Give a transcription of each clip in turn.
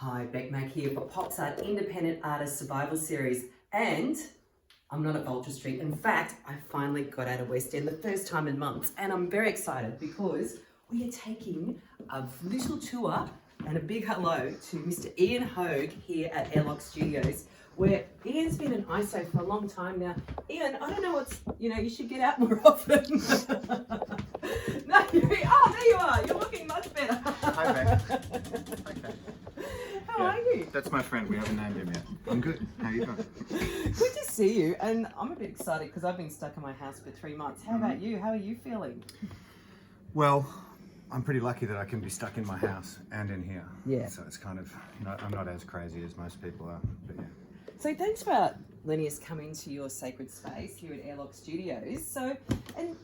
Hi, Beck Mac here for Pop's Art Independent Artist Survival Series. And I'm not at Vulture Street. In fact, I finally got out of West End the first time in months. And I'm very excited because we are taking a little tour and a big hello to Mr. Ian Haug here at Airlock Studios, where Ian's been an ISO for a long time now. Ian, I don't know what's, you should get out more often. No, there you are. You're looking much better. Hi, Beck. Okay. How are you? That's my friend. We haven't named him yet. I'm good. How are you doing? Good to see you. And I'm a bit excited because I've been stuck in my house for 3 months. How about you? How are you feeling? Well, I'm pretty lucky that I can be stuck in my house and in here. Yeah. So it's kind of, I'm not as crazy as most people are, but yeah. So thanks for letting us come into your sacred space here at Airlock Studios. So, and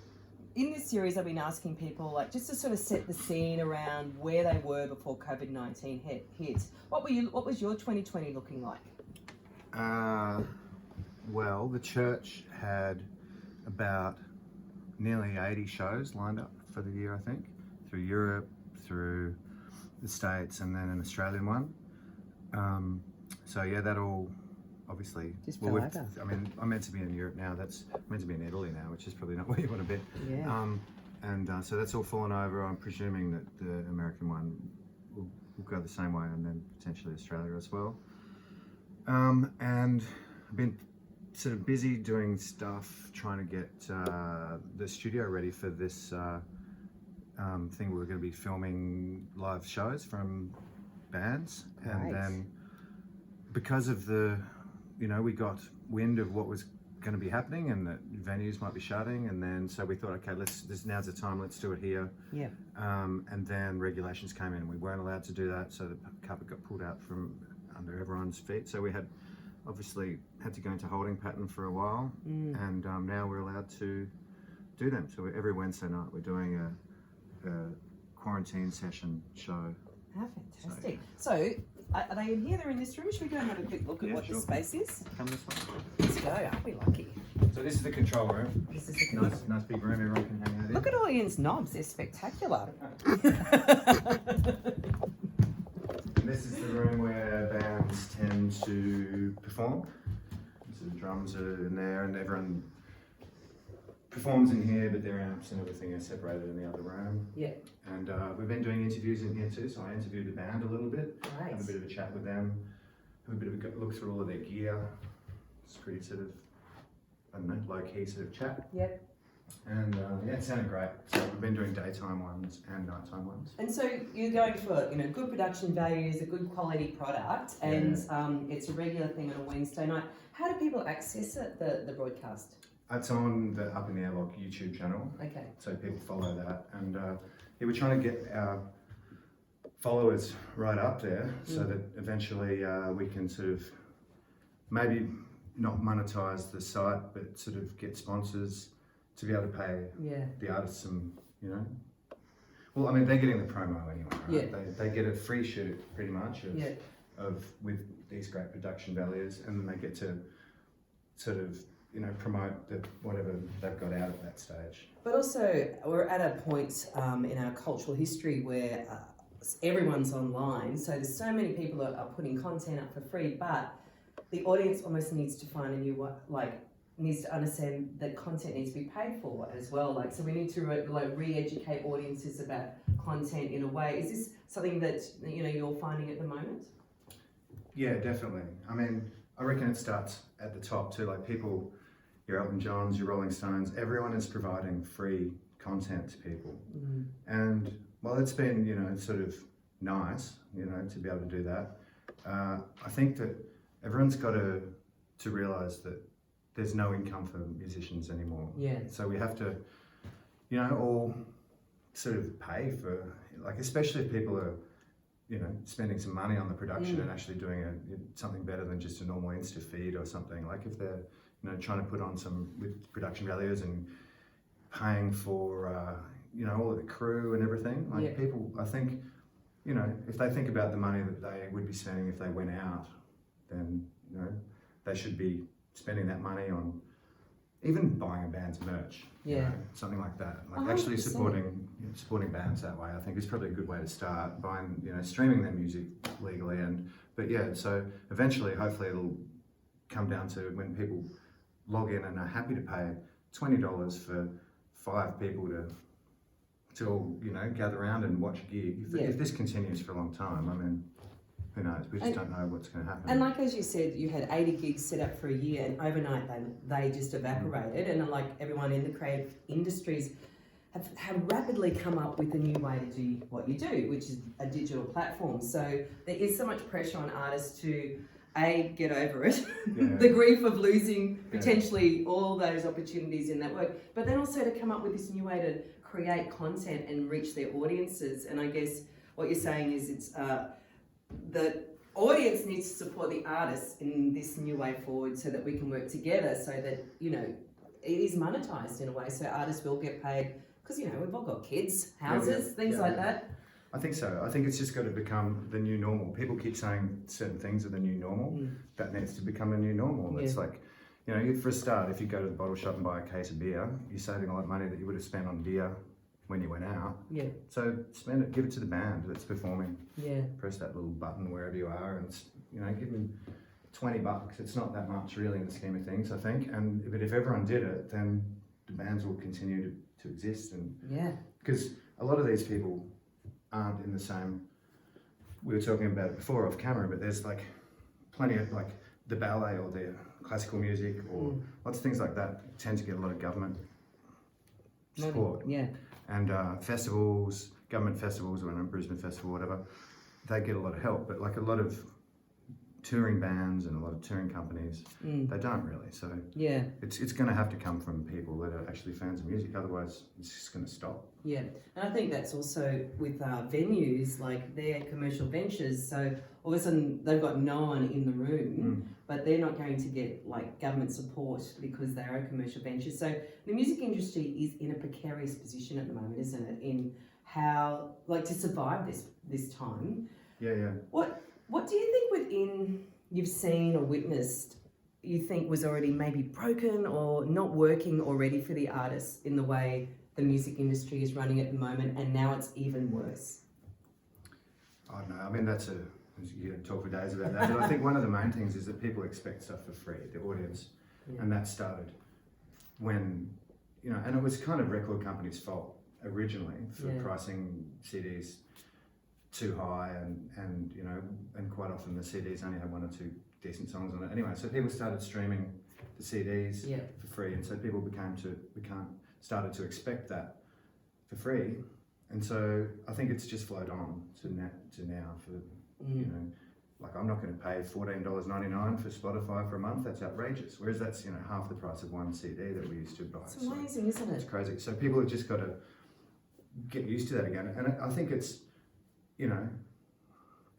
in this series, I've been asking people, just to sort of set the scene around where they were before COVID-19 hit. What was your 2020 looking like? Well, the church had about nearly 80 shows lined up for the year, I think, through Europe, through the States, and then an Australian one. So yeah, that all obviously. Just fell over. I mean, I'm meant to be in Europe now. I'm meant to be in Italy now, which is probably not where you want to be. Yeah. So that's all fallen over. I'm presuming that the American one will go the same way, and then potentially Australia as well. And I've been sort of busy doing stuff, trying to get the studio ready for this thing. We're going to be filming live shows from bands. Great. And then because of we got wind of what was going to be happening and that venues might be shutting, and then so we thought, okay, now's the time, let's do it here. Yeah. And then regulations came in, we weren't allowed to do that, so the carpet got pulled out from under everyone's feet. So we had to go into holding pattern for a while, and now we're allowed to do them. So every Wednesday night we're doing a quarantine session show. Ah, fantastic. So are they in here? They're in this room. Should we go and have a quick look at what sure. the space is? Come this way. Let's go. Aren't we lucky? So this is the control room. This is the Nice big room, everyone can hang out in. Look at all Ian's knobs. They're spectacular. This is the room where bands tend to perform. So the drums are in there, and everyone performs in here, but their amps and everything are separated in the other room. Yeah. And we've been doing interviews in here too, so I interviewed the band a little bit, Great. have a bit of a chat with them, have a bit of a look through all of their gear. It's pretty sort of, I don't know, low-key sort of chat. Yep. And yeah, it sounded great. So we've been doing daytime ones and nighttime ones. And so you're going for good production values, a good quality product, and it's a regular thing on a Wednesday night. How do people access it, the broadcast? It's on the Up in the Airlock YouTube channel. Okay. So people follow that, and yeah, we're trying to get our followers right up there, so that eventually we can sort of maybe not monetize the site, but sort of get sponsors to be able to pay the artists some, Well, I mean, they're getting the promo anyway, right? Yeah. They get a free shoot pretty much of with these great production values, and then they get to sort of promote whatever they've got out at that stage. But also, we're at a point in our cultural history where everyone's online, so there's so many people are putting content up for free, but the audience almost needs to find a new needs to understand that content needs to be paid for as well. So we need to re-educate audiences about content in a way. Is this something that you're finding at the moment? Yeah, definitely. I mean, I reckon it starts at the top too. Like people, your Elton Johns, your Rolling Stones, everyone is providing free content to people. And while it's been, sort of nice, to be able to do that, I think that everyone's got to realise that there's no income for musicians anymore. Yeah. So we have to, all sort of pay for, especially if people are, spending some money on the production and actually doing something better than just a normal Insta feed or something. Like if they're, trying to put on some with production values and paying for, all of the crew and everything. People, I think, if they think about the money that they would be spending if they went out, then, they should be spending that money on even buying a band's merch, you Yeah. know, something like that. Like 100%. actually supporting bands that way, I think is probably a good way to start. Buying, you know, streaming their music legally, but yeah. So eventually, hopefully, it'll come down to when people log in and are happy to pay $20 for 5 people to all, you know, gather around and watch a gig. If this continues for a long time, I mean, who knows? We just don't know what's going to happen. And like as you said, you had 80 gigs set up for a year, and overnight they just evaporated. And like everyone in the creative industries have rapidly come up with a new way to do what you do, which is a digital platform. So there is so much pressure on artists to get over it, the grief of losing potentially all those opportunities in that work, but then also to come up with this new way to create content and reach their audiences. And I guess what you're saying is it's the audience needs to support the artists in this new way forward so that we can work together so that, you know, it is monetized in a way so artists will get paid because, you know, we've all got kids, houses, things like that. I think so. I think it's just got to become the new normal. People keep saying certain things are the new normal. That needs to become a new normal. It's like, you know, for a start, if you go to the bottle shop and buy a case of beer, you're saving a lot of money that you would have spent on beer when you went out. Yeah. So spend it, give it to the band that's performing. Yeah. Press that little button wherever you are, and you know, give them $20. It's not that much really in the scheme of things, I think. But if everyone did it, then the bands will continue to exist. And because a lot of these people aren't in the same. We were talking about it before off camera, but there's like plenty of like the ballet or the classical music or lots of things like that tend to get a lot of government support. Yeah. And festivals, government festivals, or Brisbane Festival, whatever, they get a lot of help. But like a lot of touring bands and a lot of touring companies, they don't really. So it's going to have to come from people that are actually fans of music. Otherwise, it's just going to stop. Yeah, and I think that's also with venues, like they're commercial ventures. So all of a sudden they've got no one in the room, but they're not going to get like government support because they are a commercial venture. So the music industry is in a precarious position at the moment, isn't it? In how like to survive this time. Yeah. What do you think within you've seen or witnessed you think was already maybe broken or not working already for the artists in the way the music industry is running at the moment, and now it's even worse? I don't know. I mean, you can talk for days about that. But I think one of the main things is that people expect stuff for free, the audience. And that started when, you know, and it was kind of record companies' fault originally for pricing CDs too high and you know, and quite often the CDs only had 1 or 2 decent songs on it anyway, so people started streaming the CDs for free, and so people started to expect that for free, and so I think it's just flowed on to now for you know, like I'm not going to pay $14.99 for Spotify for a month. That's outrageous, whereas that's, you know, half the price of one CD that we used to buy. It's amazing, isn't it? It's crazy. So people have just got to get used to that again, and I think it's, you know,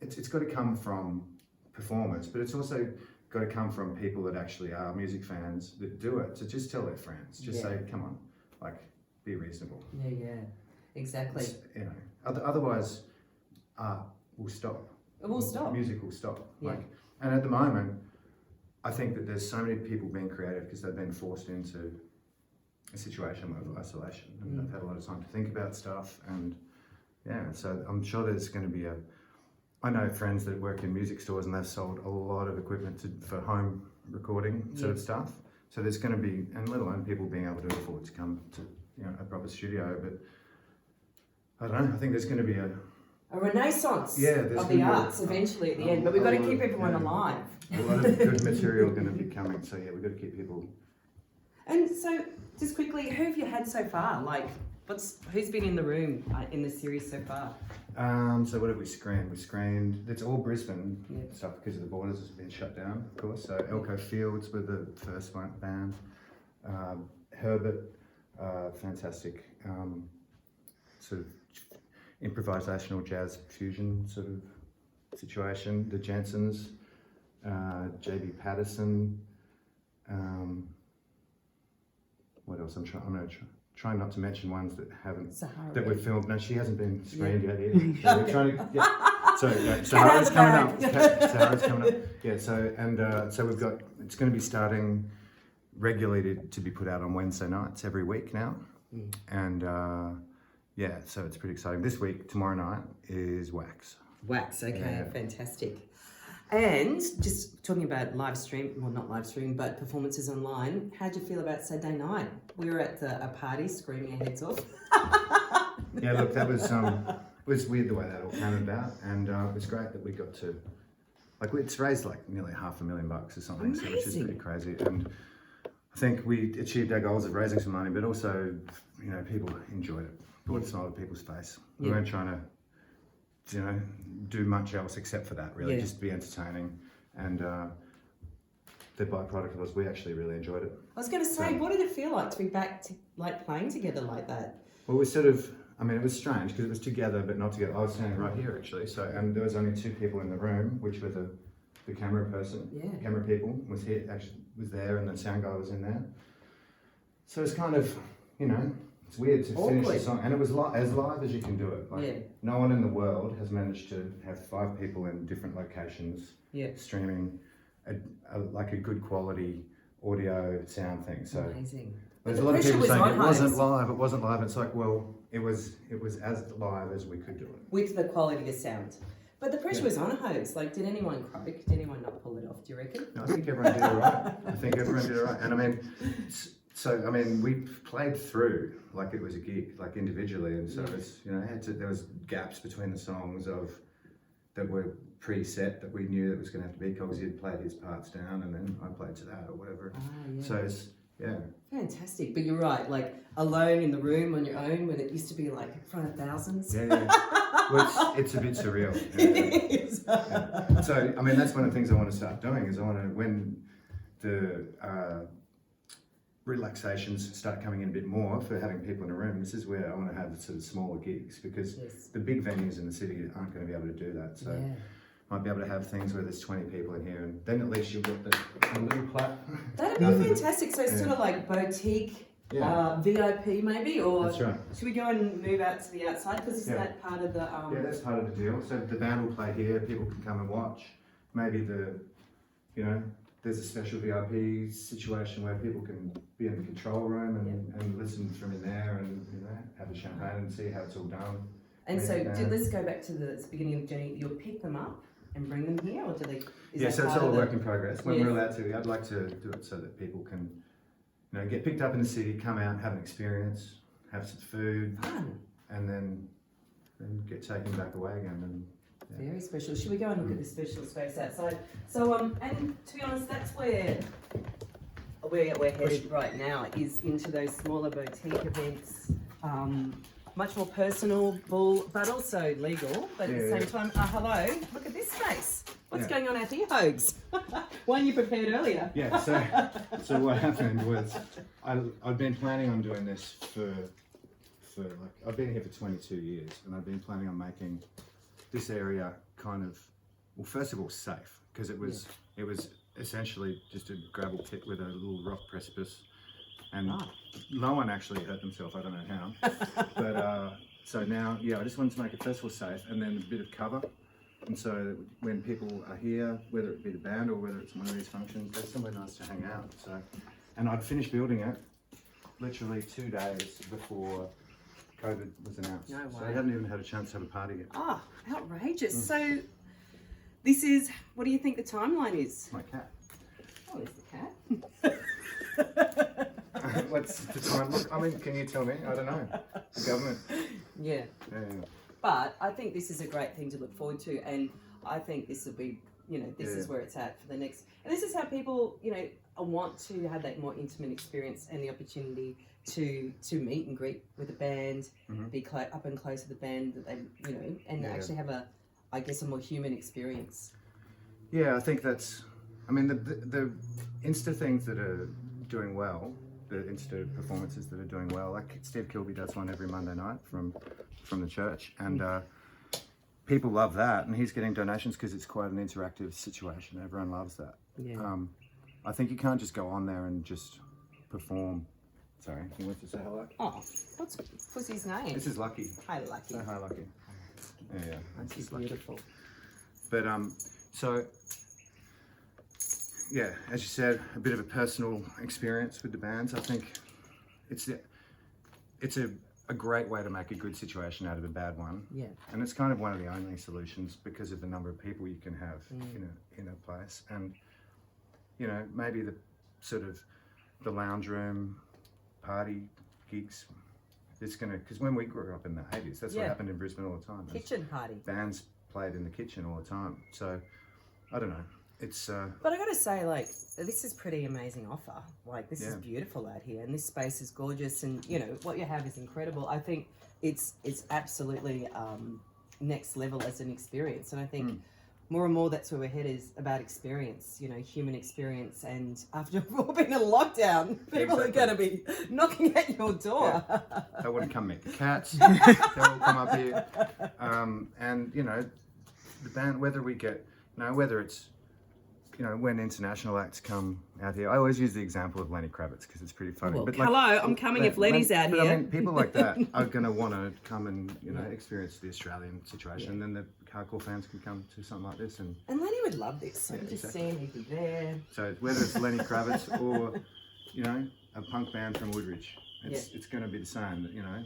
it's got to come from performers, but it's also got to come from people that actually are music fans that do it. So just tell their friends, say, come on, like, be reasonable. Yeah, exactly. You know, otherwise, art will stop. It will stop. Music will stop. Like, and at the moment, I think that there's so many people being creative because they've been forced into a situation of isolation, and they've had a lot of time to think about stuff, and so I'm sure there's going to be I know friends that work in music stores and they've sold a lot of equipment for home recording sort of stuff. So there's going to be, and let alone people being able to afford to come to, you know, a proper studio. But I don't know, I think there's going to be a renaissance of the arts eventually at the end. But we've got to keep everyone alive. A lot of good material going to be coming. So we've got to keep people. And so, just quickly, who have you had so far? Like, who's been in the room in the series so far? So what have we screened? We screened, it's all Brisbane stuff because the borders have been shut down, of course. So Elko Fields were the first band. Herbert, fantastic sort of improvisational jazz fusion sort of situation. The Jensens, JB Patterson. What else? I'm going to try not to mention ones that that were filmed. No, she hasn't been screened yet either. We're trying to, so Sahara's coming up. Sahara's coming up. Yeah. So we've got. It's going to be starting regularly to be put out on Wednesday nights every week now. And yeah, so it's pretty exciting. This week, tomorrow night, is Wax. Wax, okay, Yeah. fantastic. And just talking about live stream, well, not live stream, but performances online, how'd you feel about Saturday night? We were at a party screaming our heads off. Yeah, look, that was it was weird the way that all came about, and it was great that we got to, like, it's raised like nearly $500,000 or something, so which is pretty crazy. And I think we achieved our goals of raising some money, but also, you know, people enjoyed it, brought a smile to people's face. We weren't trying to, you know, do much else except for that, really, just be entertaining. And the byproduct was we actually really enjoyed it. I was going to say, what did it feel like to be back to like playing together like that? Well, we sort of, I mean, it was strange because it was together but not together. I was standing right here actually, so and there was only 2 people in the room, which were the camera person, camera people was here, actually was there, and the sound guy was in there. So it's kind of, you know, it's weird to finish the song, and it was as live as you can do it. Like, no one in the world has managed to have 5 people in different locations streaming like a good quality audio sound thing. So amazing. There's a lot of people saying it wasn't live. It wasn't live. It's like, well, it was as live as we could do it with the quality of sound. But the pressure was on Haugs. Like, did anyone croak? Did anyone not pull it off? Do you reckon? No, I think everyone did it right. I think everyone did it right. And I mean, so I mean, we played through like it was a gig, like individually, and so it's, you know, there was gaps between the songs that were preset that we knew that was going to have to be because he'd played his parts down, and then I played to that or whatever. So it's fantastic. But you're right, like alone in the room on your own when it used to be like in front of thousands. Well, it's a bit surreal. It is. So I mean, that's one of the things I want to start doing is I want to, when the relaxations start coming in a bit more for having people in a room, this is where I want to have sort of smaller gigs, because the big venues in the city aren't going to be able to do that. So might be able to have things where there's 20 people in here, and then at least you'll get the little clap. That'd be fantastic. So it's sort of like boutique, VIP maybe, or that's right. Should we go and move out to the outside, because isn't that part of the Yeah, that's part of the deal. So the band will play here, people can come and watch. Maybe you know, there's a special VIP situation where people can be in the control room and listen from in there, and, you know, have a champagne and see how it's all done. And so let's go back to the beginning of the journey. You'll pick them up and bring them here, or do they? So it's all a work in progress. When we're allowed to, I'd like to do it so that people can, you know, get picked up in the city, come out, have an experience, have some food, and then get taken back away again. And very special. Should we go and look at the special space outside? So and to be honest, that's where we're headed right now, is into those smaller boutique events. Much more personal, but also legal. But at the same time, hello, look at this space. What's going on out here, Haugs? One you prepared earlier. Yeah, so what happened was I've been planning on doing this for like, I've been here for 22 years, and I've been planning on making this area kind of, well, first of all, safe, because it was essentially just a gravel pit with a little rock precipice. And no one actually hurt themselves, I don't know how. But so now, I just wanted to make it first of all safe, and then a bit of cover. And so when people are here, whether it be the band or whether it's one of these functions, there's somewhere nice to hang out. So, and I'd finished building it literally 2 days before COVID was announced. No way. So I hadn't even had a chance to have a party yet. Oh, outrageous. So this is, what do you think the timeline is? My cat. Oh, there's the cat. What's the time? Look, I mean, can you tell me? I don't know. The government. Yeah. But I think this is a great thing to look forward to, and I think this will be, you know, this is where it's at for the next, and this is how people, you know, want to have that more intimate experience and the opportunity to meet and greet with the band, be up and close to the band that they, you know, and actually have a, I guess, a more human experience. Yeah, I think that's, I mean, the Insta things that are doing well, the Insta performances that are doing well, like Steve Kilby does one every Monday night from the church, and people love that, and he's getting donations because it's quite an interactive situation. Everyone loves that. I think you can't just go on there and just perform. Sorry, he wants to say hello. Oh, what's his name? This is Lucky. Hi, Lucky. Say hi, Lucky. Yeah, That's beautiful. But so yeah, as you said, a bit of a personal experience with the bands. I think it's a great way to make a good situation out of a bad one. Yeah. And it's kind of one of the only solutions because of the number of people you can have in a place. And, you know, maybe the sort of the lounge room party gigs, it's going to, because when we grew up in the 80s, that's what happened in Brisbane all the time. Kitchen party. Bands played in the kitchen all the time. So, I don't know. It's but I gotta say, like, this is pretty amazing offer. Like, this is beautiful out here, and this space is gorgeous, and you know what you have is incredible. I think it's absolutely next level as an experience, and I think more and more that's where we're headed, is about experience. You know, human experience, and after we've all been in lockdown, people are going to be knocking at your door. Yeah. They want to come meet the cats. They'll all come up here, and you know, the band. Whether we get, you know, whether it's, you know, when international acts come out here, I always use the example of Lenny Kravitz because it's pretty funny. Well, but hello, I'm coming if Lenny's out here. I mean, people like that are going to want to come and, you know, experience the Australian situation. And then the hardcore fans can come to something like this. And Lenny would love this. I just see him, he'd be there. So whether it's Lenny Kravitz or, you know, a punk band from Woodridge, it's going to be the same, you know,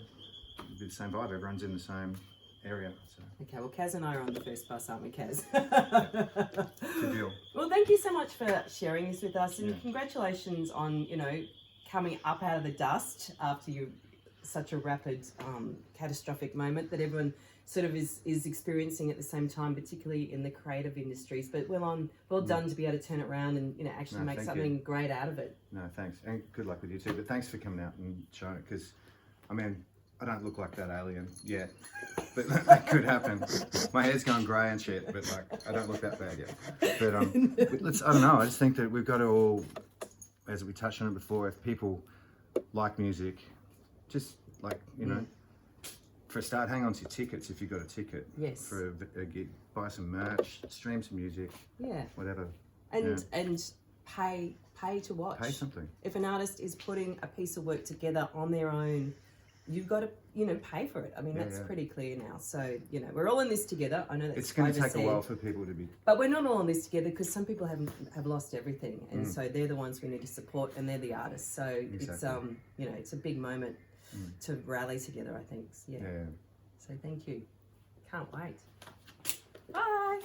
it'll be the same vibe. Everyone's in the same area. So. Okay, well, Kaz and I are on the first bus, aren't we, Kaz? It's a deal. Well, thank you so much for sharing this with us, and congratulations on, you know, coming up out of the dust after such a rapid, catastrophic moment that everyone sort of is experiencing at the same time, particularly in the creative industries. But well done to be able to turn it around and, you know, actually make something great out of it. No, thanks, and good luck with you too. But thanks for coming out and showing it, because, I mean, I don't look like that alien yet, but that could happen. My hair's gone grey and shit, but like, I don't look that bad yet. But I don't know. I just think that we've got to all, as we touched on it before, if people like music, just like, you know, for a start, hang on to your tickets if you've got a ticket. Yes. For a gig, buy some merch, stream some music. Yeah. Whatever. And pay to watch. Pay something. If an artist is putting a piece of work together on their own, you've got to, you know, pay for it. I mean, that's pretty clear now. So, you know, we're all in this together. I know that's it's going to take a while for people to be. But we're not all in this together because some people have lost everything, and so they're the ones we need to support, and they're the artists. So it's you know, it's a big moment to rally together, I think. Yeah. So thank you. Can't wait. Bye.